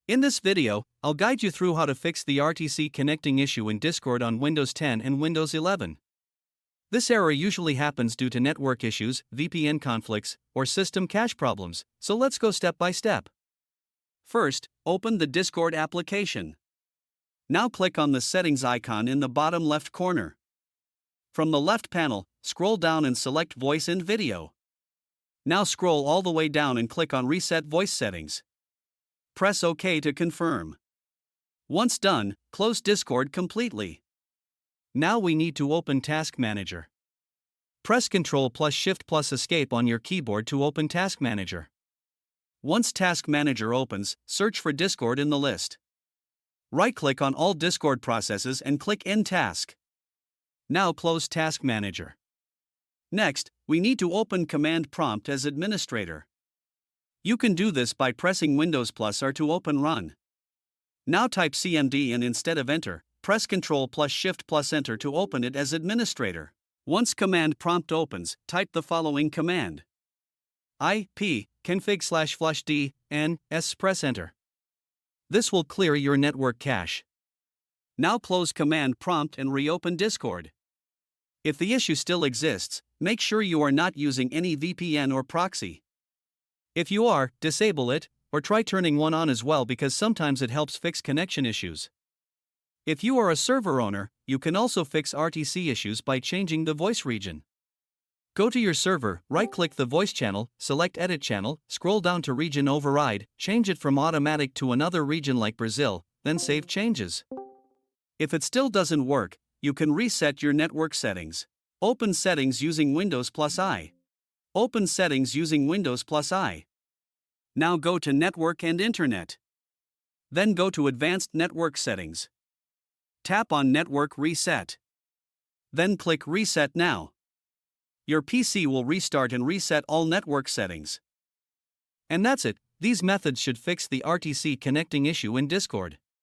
In this video, I'll guide you through how to fix the RTC connecting issue in Discord on Windows 10 and Windows 11. This error usually happens due to network issues, VPN conflicts, or system cache problems, so let's go step by step. First, open the Discord application. Now click on the settings icon in the bottom left corner. From the left panel, scroll down and select Voice and Video. Now scroll all the way down and click on Reset Voice Settings. Press OK to confirm. Once done, close Discord completely. Now we need to open Task Manager. Press Ctrl plus Shift plus Escape on your keyboard to open Task Manager. Once Task Manager opens, search for Discord in the list. Right-click on all Discord processes and click End Task. Now close Task Manager. Next, we need to open Command Prompt as administrator. You can do this by pressing Windows plus R to open Run. Now type CMD and instead of Enter, press Ctrl plus Shift plus Enter to open it as administrator. Once Command Prompt opens, type the following command: IP config/flush_d n s. Press Enter. This will clear your network cache. Now close Command Prompt and reopen Discord. If the issue still exists, make sure you are not using any VPN or proxy. If you are, disable it, or try turning one on as well because sometimes it helps fix connection issues. If you are a server owner, you can also fix RTC issues by changing the voice region. Go to your server, right-click the voice channel, select Edit Channel, scroll down to Region Override, change it from automatic to another region like Brazil, then save changes. If it still doesn't work, you can reset your network settings. Open Settings using Windows plus I. Open Settings using Windows plus I. Now go to Network and Internet. Then go to Advanced Network Settings. Tap on Network Reset. Then click Reset Now. Your PC will restart and reset all network settings. And that's it. These methods should fix the RTC connecting issue in Discord.